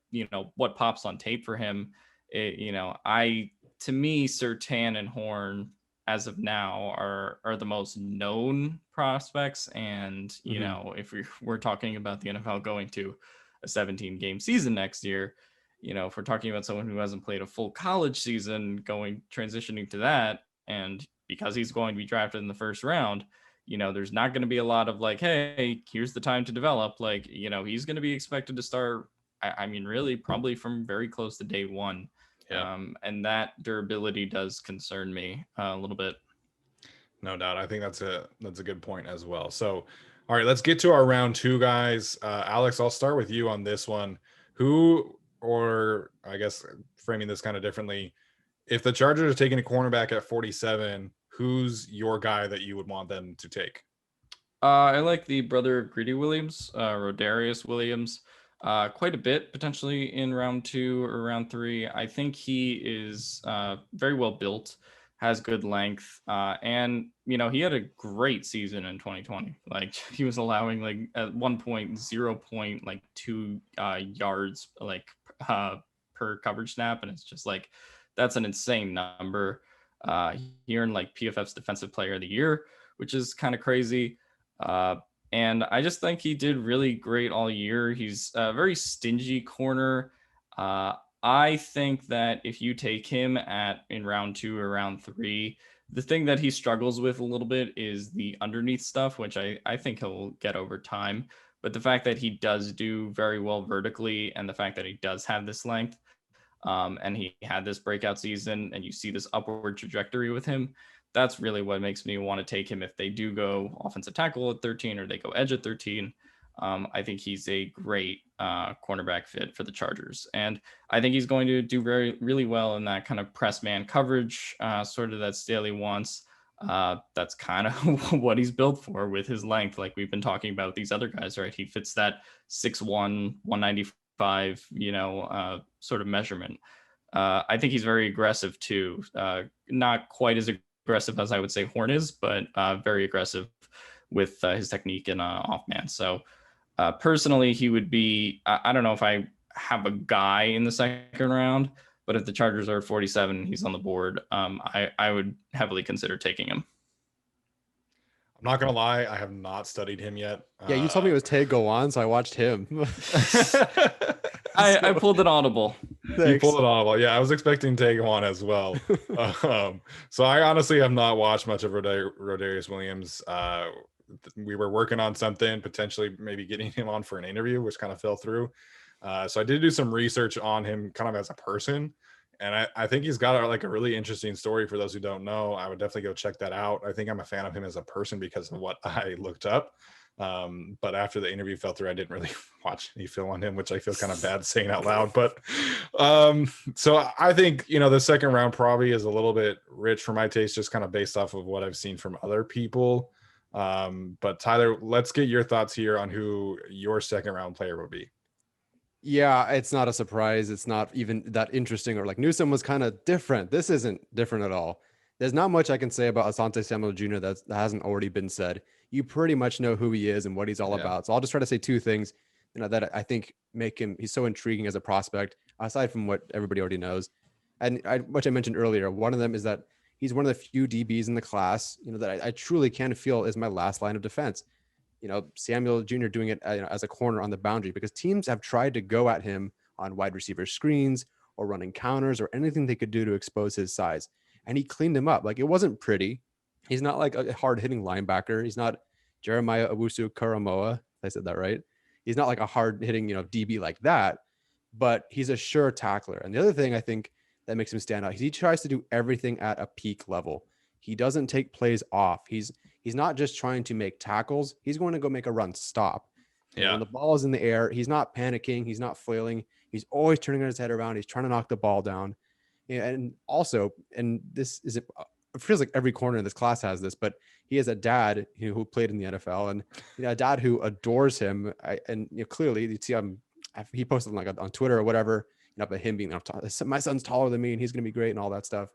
what pops on tape for him. To me, Surtain and Horn as of now are the most known prospects, and if we're talking about the NFL going to a 17 game season next year, if we're talking about someone who hasn't played a full college season going transitioning to that, and because he's going to be drafted in the first round, there's not going to be a lot of like, hey, here's the time to develop. Like, he's going to be expected to start, I mean, really probably from very close to day one.
Yeah.
And that durability does concern me a little bit.
No doubt. I think that's a good point as well. So, all right, let's get to our round two, guys. Alex, I'll start with you on this one. Who, or I guess framing this kind of differently, if the Chargers are taking a cornerback at 47, who's your guy that you would want them to take?
I like the brother Greedy Williams, Rodarius Williams, quite a bit potentially in round 2 or round 3. I think he is very well built, has good length, and he had a great season in 2020. Like he was allowing like at one point 0.2 yards per coverage snap, and it's just like that's an insane number. He earned like PFF's Defensive Player of the Year, which is kind of crazy. And I just think he did really great all year. He's a very stingy corner. I think that if you take him in round 2 or round 3, the thing that he struggles with a little bit is the underneath stuff, which I think he'll get over time. But the fact that he does do very well vertically, and the fact that he does have this length, and he had this breakout season, and you see this upward trajectory with him, that's really what makes me want to take him if they do go offensive tackle at 13 or they go edge at 13. I think he's a great cornerback fit for the Chargers. And I think he's going to do really well in that kind of press man coverage, sort of that Staley wants. That's kind of what he's built for with his length. Like we've been talking about these other guys, right? He fits that 6'1", 195, sort of measurement. I think he's very aggressive too. Not quite as aggressive as I would say Horn is, but very aggressive with his technique and off man. So personally, he would be, I don't know if I have a guy in the second round, but if the Chargers are 47, he's on the board, I would heavily consider taking him.
I'm not going to lie. I have not studied him yet.
Yeah, you told me it was Tay Gowan, so I watched him.
I pulled an audible.
Thanks.
You pulled it audible. Yeah, I was expecting Taekwon as well. So I honestly have not watched much of Rodarius Williams. We were working on something, potentially maybe getting him on for an interview, which kind of fell through. So I did do some research on him kind of as a person. And I think he's got a really interesting story for those who don't know. I would definitely go check that out. I think I'm a fan of him as a person because of what I looked up. But after the interview fell through, I didn't really watch any film on him, which I feel kind of bad saying out loud. But so I think, the second round probably is a little bit rich for my taste, just kind of based off of what I've seen from other people. But Tyler, let's get your thoughts here on who your second round player would be.
Yeah, it's not a surprise. It's not even that interesting, or like Newsome was kind of different. This isn't different at all. There's not much I can say about Asante Samuel Jr. that hasn't already been said. You pretty much know who he is and what he's all about. So I'll just try to say two things, that I think make him, he's so intriguing as a prospect, aside from what everybody already knows. And which I mentioned earlier, one of them is that he's one of the few DBs in the class, that I truly can feel is my last line of defense. Samuel Jr. doing it as a corner on the boundary, because teams have tried to go at him on wide receiver screens or running counters or anything they could do to expose his size. And he cleaned him up. Like, it wasn't pretty. He's not like a hard hitting linebacker. He's not Jeremiah Owusu-Koramoah. If I said that right. He's not like a hard hitting, DB like that, but he's a sure tackler. And the other thing I think that makes him stand out is he tries to do everything at a peak level. He doesn't take plays off. He's not just trying to make tackles. He's going to go make a run stop.
Yeah.
When the ball is in the air, he's not panicking. He's not flailing. He's always turning his head around. He's trying to knock the ball down. And also, and this is, it feels like every corner in this class has this, but he has a dad who played in the NFL, and a dad who adores him. Clearly you see he posted like on Twitter or whatever, about him being, my son's taller than me and he's going to be great and all that stuff.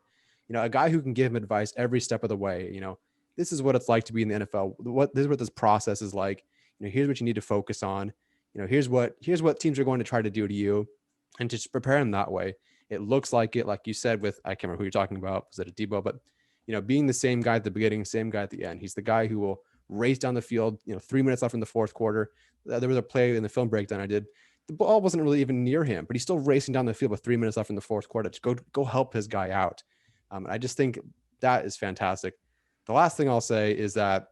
A guy who can give him advice every step of the way. This is what it's like to be in the NFL. This is what this process is like. Here's what you need to focus on. here's what teams are going to try to do to you, and to just prepare him that way. It looks like it, like you said, with, I can't remember who you're talking about. Was it a Debo? But, being the same guy at the beginning, same guy at the end. He's the guy who will race down the field, 3 minutes left in the fourth quarter. There was a play in the film breakdown I did. The ball wasn't really even near him, but he's still racing down the field with 3 minutes left in the fourth quarter to go help his guy out. I just think that is fantastic. The last thing I'll say is that,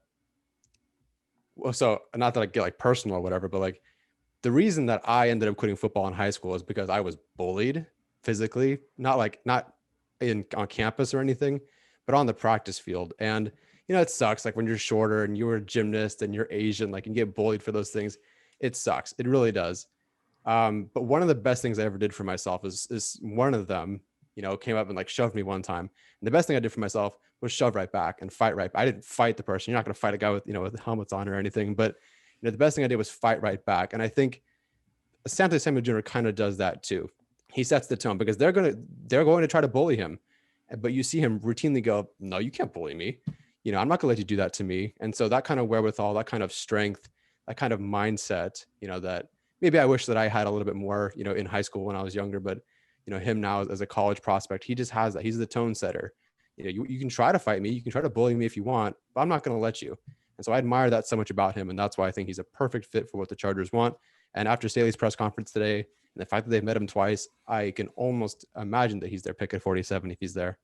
well, so not that I get like personal or whatever, but like the reason that I ended up quitting football in high school is because I was bullied physically, not on campus or anything, but on the practice field. And, it sucks. Like when you're shorter and you're a gymnast and you're Asian, like, and get bullied for those things. It sucks. It really does. But one of the best things I ever did for myself is one of them, came up and like shoved me one time. And the best thing I did for myself was shove right back and fight right back. I didn't fight the person. You're not going to fight a guy with, with helmets on or anything, but the best thing I did was fight right back. And I think Asante Samuel Jr. kind of does that too. He sets the tone because they're going to try to bully him, but you see him routinely go, no, you can't bully me. I'm not going to let you do that to me. And so that kind of wherewithal, that kind of strength, that kind of mindset, that maybe I wish that I had a little bit more, in high school when I was younger, but, him now as a college prospect, he just has that. He's the tone setter. You can try to fight me. You can try to bully me if you want, but I'm not going to let you. And so I admire that so much about him. And that's why I think he's a perfect fit for what the Chargers want. And after Staley's press conference today, and the fact that they've met him twice, I can almost imagine that he's their pick at 47 if he's there.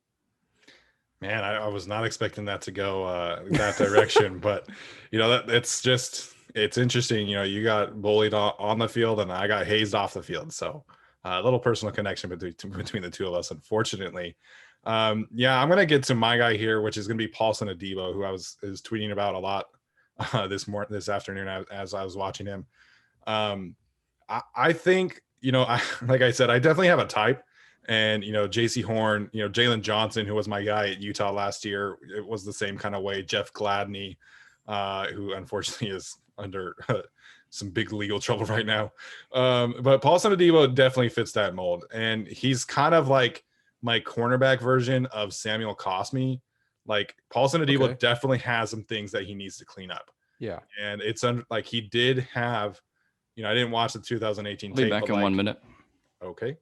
Man, I was not expecting that to go that direction, but it's interesting. You got bullied on the field, and I got hazed off the field. So a little personal connection between the two of us, unfortunately. I'm gonna get to my guy here, which is gonna be Paulson Adebo, who I was tweeting about a lot this afternoon as I was watching him. I think like I said, I definitely have a type. And, JC Horn, Jalen Johnson, who was my guy at Utah last year, it was the same kind of way. Jeff Gladney, who unfortunately is under some big legal trouble right now. But Paulson Adebo definitely fits that mold. And he's kind of like my cornerback version of Samuel Cosmi. Like Paulson Adebo definitely has some things that he needs to clean up.
Yeah.
And it's like he did have, I didn't watch the 2018
I'll be back in 1 minute.
Okay.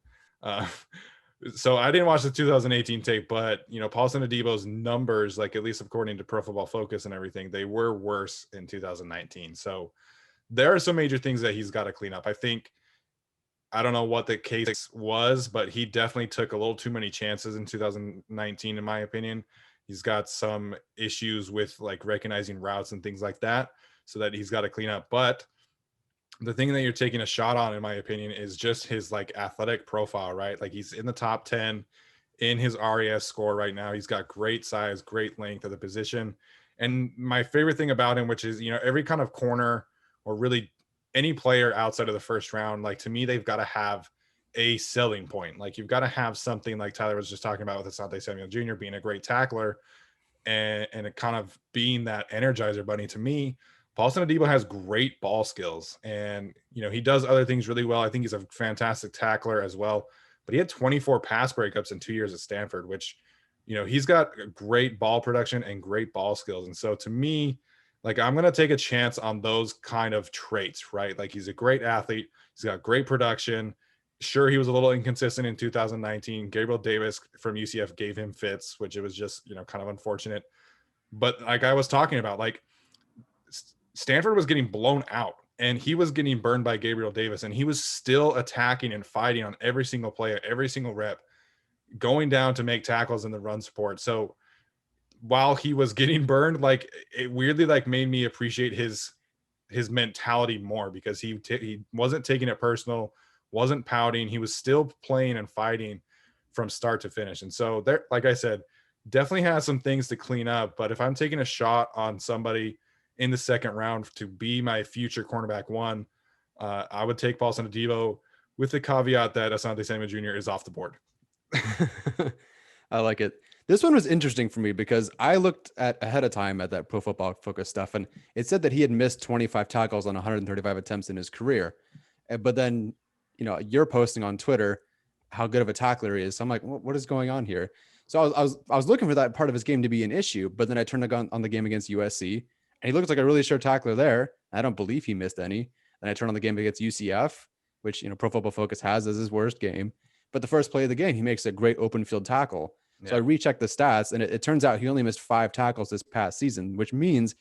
So I didn't watch the 2018 tape, but Paulson Adebo's numbers, like at least according to Pro Football Focus and everything, they were worse in 2019. So there are some major things that he's got to clean up. I don't know what the case was, but he definitely took a little too many chances in 2019, in my opinion. He's got some issues with like recognizing routes and things like that, so that he's got to clean up. But the thing that you're taking a shot on, in my opinion, is just his like athletic profile, right? Like he's in the top 10 in his RAS score right now. He's got great size, great length of the position. And my favorite thing about him, which is, every kind of corner or really any player outside of the first round, like to me, they've got to have a selling point. Like you've got to have something like Tyler was just talking about with Asante Samuel Jr. being a great tackler and it kind of being that energizer bunny. To me, Paulson Adebo has great ball skills, and he does other things really well. I think he's a fantastic tackler as well. But he had 24 pass breakups in 2 years at Stanford, which he's got great ball production and great ball skills. And so to me, like I'm gonna take a chance on those kind of traits, right? Like he's a great athlete, he's got great production. Sure, he was a little inconsistent in 2019. Gabriel Davis from UCF gave him fits, which it was just kind of unfortunate. But like I was talking about, like Stanford was getting blown out and he was getting burned by Gabriel Davis, and he was still attacking and fighting on every single play, every single rep, going down to make tackles in the run support. So while he was getting burned, like it weirdly like made me appreciate his mentality more, because he wasn't taking it personal, wasn't pouting. He was still playing and fighting from start to finish. And so there, like I said, definitely has some things to clean up. But if I'm taking a shot on somebody in the second round to be my future cornerback one, I would take Paulson Adebo, with the caveat that Asante Samuel Jr. is off the board.
I like it. This one was interesting for me because I looked at ahead of time at that Pro Football Focus stuff, and it said that he had missed 25 tackles on 135 attempts in his career. But then, you're posting on Twitter how good of a tackler he is. So I'm like, what is going on here? So I was looking for that part of his game to be an issue, but then I turned on the game against USC, and he looks like a really sure tackler there. I don't believe he missed any. and I turn on the game against UCF, which, Pro Football Focus has as his worst game. But the first play of the game, he makes a great open field tackle. So I rechecked the stats, and it turns out he only missed 5 tackles this past season, which means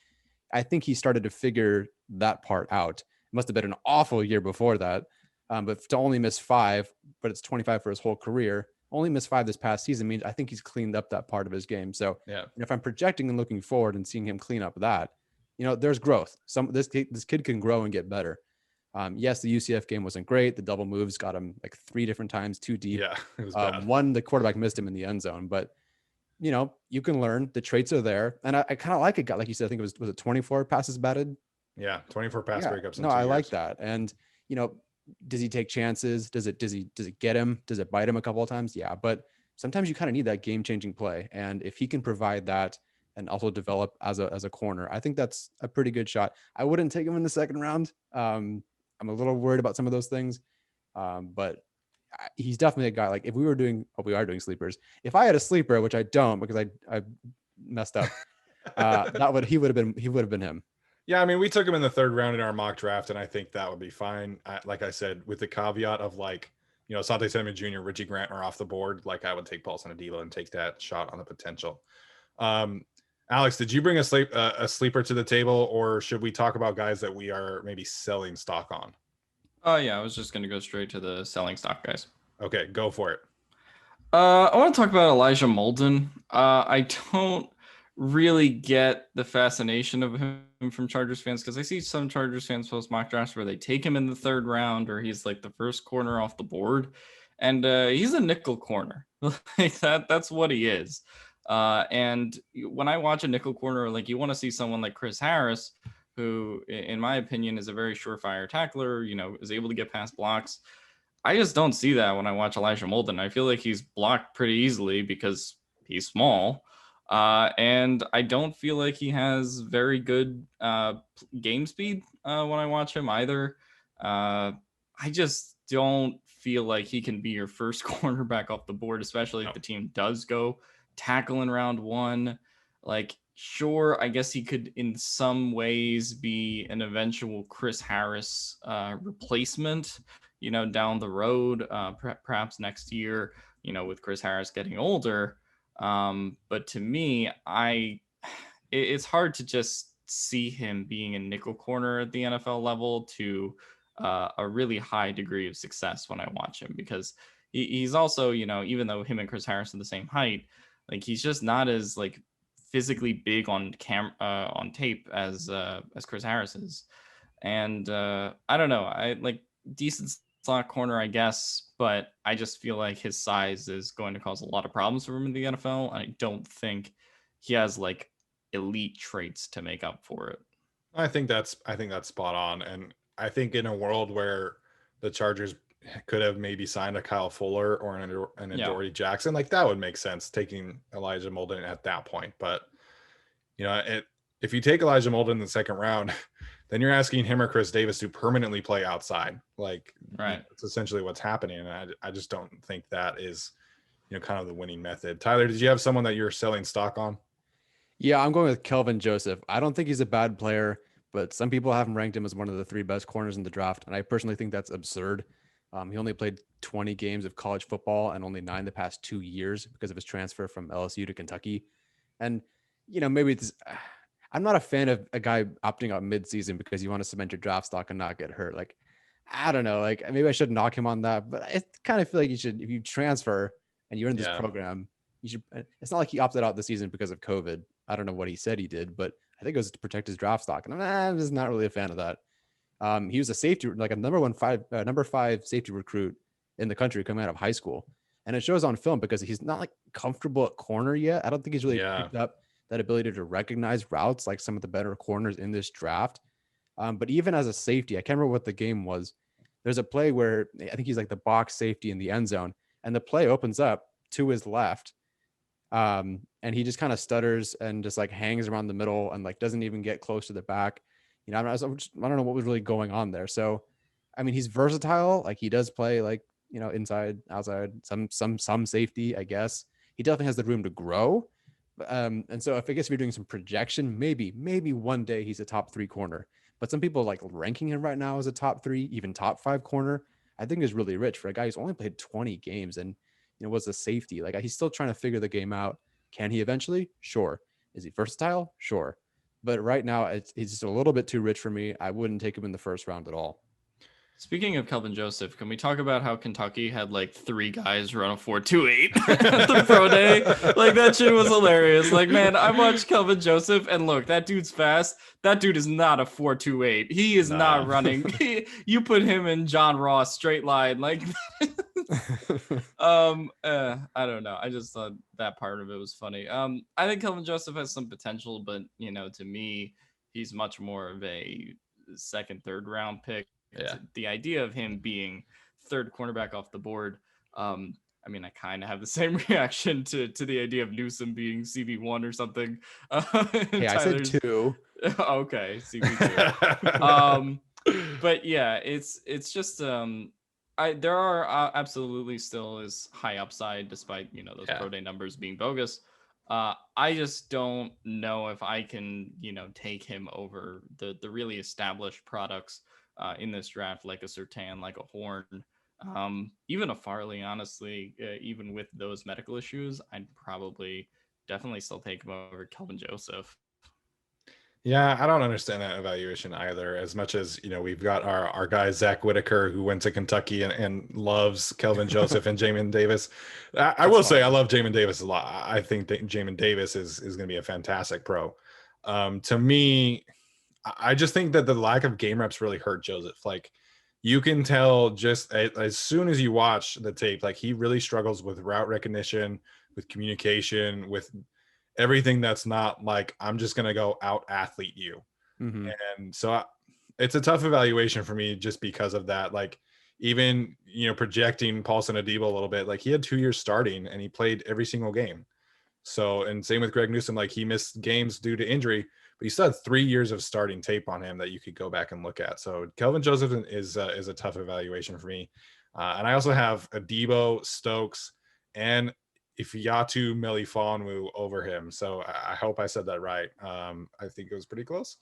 I think he started to figure that part out. It must have been an awful year before that. But to only miss 5, but it's 25 for his whole career, only miss 5 this past season means I think he's cleaned up that part of his game. So if I'm projecting and looking forward and seeing him clean up that, there's growth. This kid can grow and get better. Yes, the UCF game wasn't great. The double moves got him like 3 different times too deep.
Yeah, it was bad.
One, the quarterback missed him in the end zone, but you can learn. The traits are there, and I kind of like it. Like you said, I think it was it 24 passes batted?
Yeah, 24 pass breakups.
No, I like that. And does he take chances? Does it get him? Does it bite him a couple of times? Yeah, but sometimes you kind of need that game-changing play, and if he can provide that and also develop as a corner, I think that's a pretty good shot. I wouldn't take him in the second round. I'm a little worried about some of those things, but he's definitely a guy. Like if we are doing sleepers, if I had a sleeper, which I don't because I messed up, he would have been him.
Yeah, I mean, we took him in the 3rd round in our mock draft, and I think that would be fine. Like I said, with the caveat of Asante Samuel Jr., Richie Grant are off the board. Like I would take Paulson Adila and take that shot on the potential. Alex, did you bring a sleeper to the table, or should we talk about guys that we are maybe selling stock on?
Oh yeah, I was just gonna go straight to the selling stock guys.
Okay, go for it.
I want to talk about Elijah Molden. I don't really get the fascination of him from Chargers fans because I see some Chargers fans post mock drafts where they take him in the 3rd round or he's like the first corner off the board, and he's a nickel corner. Like that's what he is. And when I watch a nickel corner, like you want to see someone like Chris Harris, who, in my opinion, is a very surefire tackler, is able to get past blocks. I just don't see that when I watch Elijah Molden. I feel like he's blocked pretty easily because he's small. And I don't feel like he has very good game speed when I watch him either. I just don't feel like he can be your first cornerback off the board, especially if the team does go tackle in round 1. Like, sure, I guess he could in some ways be an eventual Chris Harris replacement, down the road, perhaps next year, with Chris Harris getting older. But to me, it's hard to just see him being a nickel corner at the NFL level to a really high degree of success when I watch him, because he's also, even though him and Chris Harris are the same height, like he's just not as like physically big on tape as Chris Harris is. And I don't know, I like decent slot corner, I guess, but I just feel like his size is going to cause a lot of problems for him in the NFL. I don't think he has like elite traits to make up for it.
I think that's spot on. And I think in a world where the Chargers could have maybe signed a Kyle Fuller or an Adoree Jackson, like that would make sense, taking Elijah Molden at that point. But if you take Elijah Molden in the 2nd round, then you're asking him or Chris Davis to permanently play outside. Like,
right,
it's essentially what's happening. And I just don't think that is kind of the winning method. Tyler, did you have someone that you're selling stock on?
Yeah, I'm going with Kelvin Joseph. I don't think he's a bad player, but some people have him ranked him as one of the 3 best corners in the draft, and I personally think that's absurd. He only played 20 games of college football and only 9 the past 2 years because of his transfer from LSU to Kentucky. And, maybe it's, I'm not a fan of a guy opting out mid-season because you want to cement your draft stock and not get hurt. Like, I don't know, like maybe I should knock him on that, but I kind of feel like you should, if you transfer and you're in this program, you should, it's not like he opted out the season because of COVID. I don't know what he said he did, but I think it was to protect his draft stock. And I'm just not really a fan of that. He was a safety, like a number 5 safety recruit in the country coming out of high school. And it shows on film because he's not like comfortable at corner yet. I don't think he's really picked up that ability to recognize routes like some of the better corners in this draft. But even as a safety, I can't remember what the game was. There's a play where I think he's like the box safety in the end zone, and the play opens up to his left. And he just kind of stutters and just like hangs around the middle and like doesn't even get close to the back. I don't know what was really going on there. So, I mean, he's versatile. Like he does play like, inside, outside, some safety, I guess. He definitely has the room to grow. And so if I guess if you're doing some projection, maybe one day he's a top 3 corner. But some people like ranking him right now as a top 3, even top 5 corner. I think is really rich for a guy who's only played 20 games and was a safety. Like he's still trying to figure the game out. Can he eventually? Sure. Is he versatile? Sure. But right now, he's just a little bit too rich for me. I wouldn't take him in the first round at all.
Speaking of Kelvin Joseph, can we talk about how Kentucky had like 3 guys run a 4.28 at the pro day? Like that shit was hilarious. Like, man, I watched Kelvin Joseph and look, that dude's fast. That dude is not a 4.28. He is not running. You put him in John Ross straight line. Like, I don't know. I just thought that part of it was funny. I think Kelvin Joseph has some potential, but to me, he's much more of a second, third round pick.
Yeah.
The idea of him being third cornerback off the board. I mean, I kind of have the same reaction to the idea of Newsome being CB1 or something.
Hey, I said 2.
Okay, CB2. But yeah, it's just there are absolutely still is high upside despite those pro day numbers being bogus. I just don't know if I can take him over the really established products in this draft, like a Surtain, like a Horn, even a Farley. Honestly, even with those medical issues, I'd probably definitely still take him over Kelvin Joseph.
Yeah, I don't understand that evaluation either. As much as we've got our guy Zach Whitaker, who went to Kentucky and loves Kelvin Joseph and Jamin Davis. I will say I love Jamin Davis a lot. I think that Jamin Davis is going to be a fantastic pro. To me, I just think that the lack of game reps really hurt Joseph. Like you can tell just as soon as you watch the tape, like he really struggles with route recognition, with communication, with everything that's not like, I'm just going to go out athlete you. Mm-hmm. And so it's a tough evaluation for me just because of that. Like even, projecting Paulson Adebo a little bit, like he had 2 years starting and he played every single game. So, and same with Greg Newsome, like he missed games due to injury, but he still had 3 years of starting tape on him that you could go back and look at. So Kelvin Joseph is a tough evaluation for me. And I also have Adebo, Stokes, and Ifeatu Melifonwu over him. So I hope I said that right. I think it was pretty close.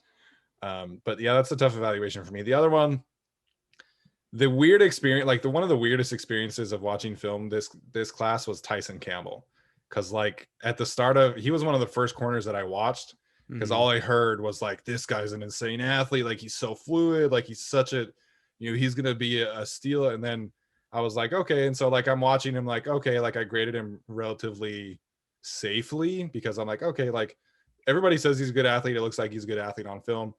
But yeah, that's a tough evaluation for me. The other one, the weird experience, like one of the weirdest experiences of watching film this class was Tyson Campbell. Cause like at the start he was one of the first corners that I watched because all I heard was like, this guy's an insane athlete. Like he's so fluid. Like he's such a, he's going to be a steal. And then I was like, okay. And so like, I'm watching him like, okay, like I graded him relatively safely because I'm like, okay, like everybody says he's a good athlete. It looks like he's a good athlete on film.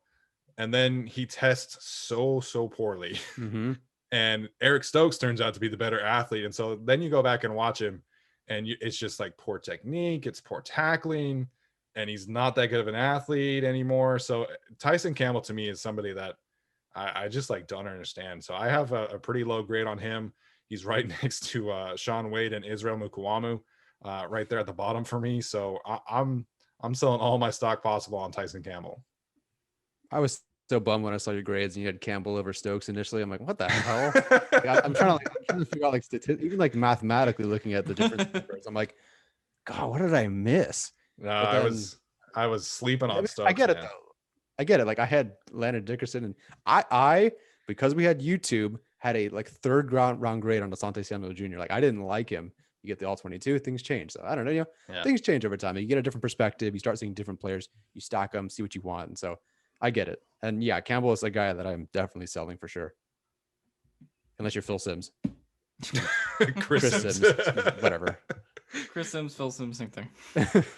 And then he tests so poorly. Mm-hmm. And Eric Stokes turns out to be the better athlete. And so then you go back and watch him and it's just like poor technique. It's poor tackling. And he's not that good of an athlete anymore. So Tyson Campbell to me is somebody that I just like don't understand. So I have a pretty low grade on him. He's right next to Sean Wade and Israel Mukuamu right there at the bottom for me. So I'm selling all my stock possible on Tyson Campbell.
I was so bummed when I saw your grades and you had Campbell over Stokes initially. I'm like, what the hell? I'm trying to figure out like even like mathematically looking at the different numbers. I'm like, God, what did I miss?
No, I was sleeping on Stokes.
I get it though. I get it. Like I had Landon Dickerson and I because we had YouTube had a like third round grade on Asante Samuel Jr. Like I didn't like him. You get the all 22, things change. So I don't know, things change over time. You get a different perspective. You start seeing different players. You stack them, see what you want. And so I get it. And yeah, Campbell is a guy that I'm definitely selling for sure. Unless you're Phil Simms.
Chris Simms.
Whatever.
Chris Simms, Phil Simms, same thing.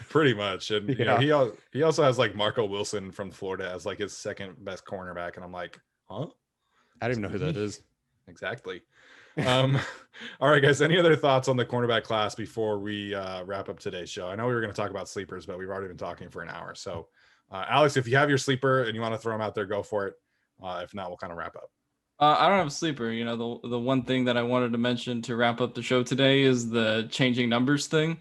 Pretty much. And he also has like Marco Wilson from Florida as like his second best cornerback. And I'm like, huh?
I don't even know who that is.
Exactly. All right, guys. Any other thoughts on the cornerback class before we wrap up today's show? I know we were going to talk about sleepers, but we've already been talking for an hour. So Alex, if you have your sleeper and you want to throw him out there, go for it. If not, we'll kind of wrap up.
I don't have a sleeper. The one thing that I wanted to mention to wrap up the show today is the changing numbers thing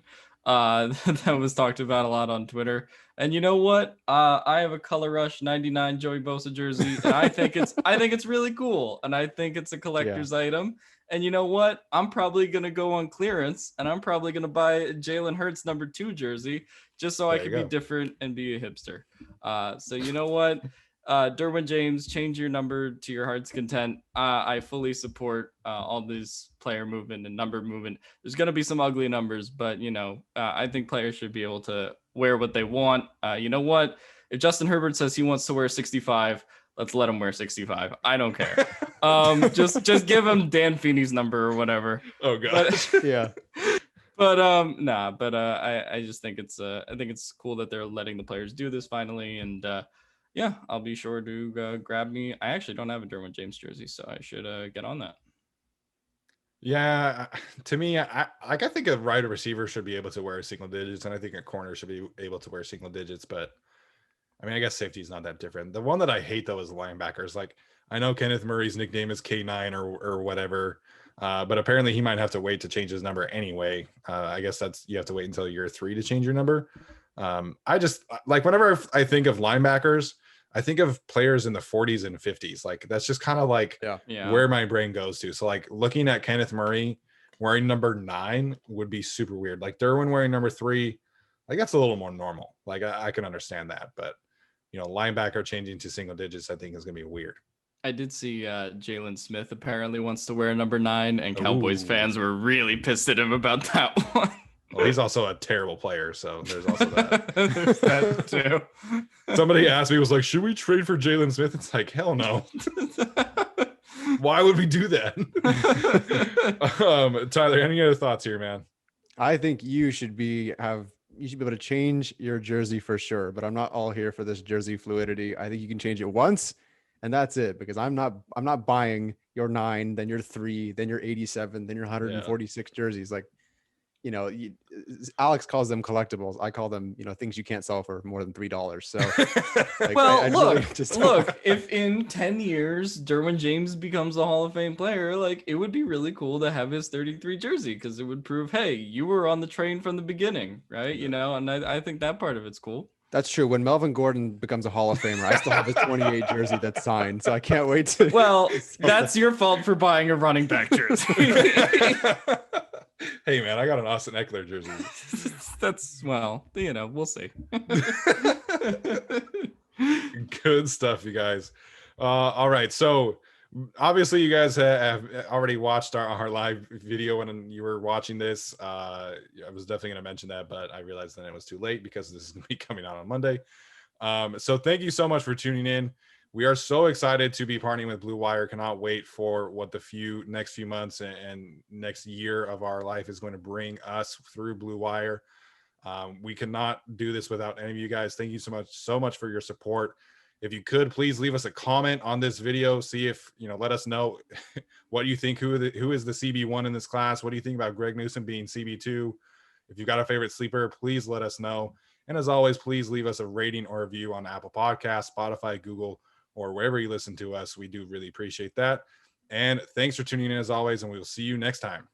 that was talked about a lot on Twitter. And you know what? I have a Color Rush 99 Joey Bosa jersey, and I think it's really cool, and I think it's a collector's item. And you know what? I'm probably gonna go on clearance, and I'm probably gonna buy a Jalen Hurts #2 jersey just so I can be different and be a hipster. So you know what? Derwin James, change your number to your heart's content. I fully support all this player movement and number movement. There's going to be some ugly numbers, but I think players should be able to wear what they want. You know what? If Justin Herbert says he wants to wear 65, let's let him wear 65. I don't care. Just give him Dan Feeney's number or whatever.
Oh gosh.
Yeah.
But I just think it's cool that they're letting the players do this finally, and yeah, I'll be sure to grab me. I actually don't have a Derwin James jersey, so I should get on that.
Yeah, to me, I think a wide receiver should be able to wear single digits, and I think a corner should be able to wear single digits. But I mean, I guess safety is not that different. The one that I hate though is linebackers. Like, I know Kenneth Murray's nickname is K9 or whatever, but apparently he might have to wait to change his number anyway. I guess you have to wait until year 3 to change your number. I just like whenever I think of linebackers, I think of players in the 40s and 50s. Like that's just kind of like where my brain goes to. So like looking at Kenneth Murray wearing number 9 would be super weird. Like Derwin wearing number 3, like that's a little more normal. Like I can understand that, but linebacker changing to single digits, I think is gonna be weird.
I did see Jalen Smith apparently wants to wear number 9, and Cowboys fans were really pissed at him about that one.
Well, he's also a terrible player, so there's also that.
There's that too.
Somebody asked me, was like, should we trade for Jalen Smith? It's like, hell no. Why would we do that? Tyler, any other thoughts here, man?
I think you should be able to change your jersey for sure, but I'm not all here for this jersey fluidity. I think you can change it once and that's it, because I'm not buying your 9, then your 3, then your 87, then your 146 jerseys. Like, Alex calls them collectibles. I call them, things you can't sell for more than $3. So, like,
well, look,
really
if in 10 years Derwin James becomes a Hall of Fame player, like it would be really cool to have his 33 jersey, because it would prove, hey, you were on the train from the beginning, right? And I think that part of it's cool.
That's true. When Melvin Gordon becomes a Hall of Famer, I still have his 28 jersey that's signed, so I can't wait to.
Well, that's your fault for buying a running back jersey.
Hey man, I got an Austin Eckler jersey.
We'll see.
Good stuff, you guys. All right, so obviously you guys have already watched our live video when you were watching this. I was definitely going to mention that, but I realized then it was too late because this is going to be coming out on Monday. So thank you so much for tuning in. We are so excited to be partnering with Blue Wire. Cannot wait for what the next few months and next year of our life is going to bring us through Blue Wire. We cannot do this without any of you guys. Thank you so much for your support. If you could, please leave us a comment on this video. See if, let us know what you think, who is the CB1 in this class. What do you think about Greg Newsome being CB2? If you've got a favorite sleeper, please let us know. And as always, please leave us a rating or review on Apple Podcasts, Spotify, Google, or wherever you listen to us. We do really appreciate that. And thanks for tuning in as always, and we will see you next time.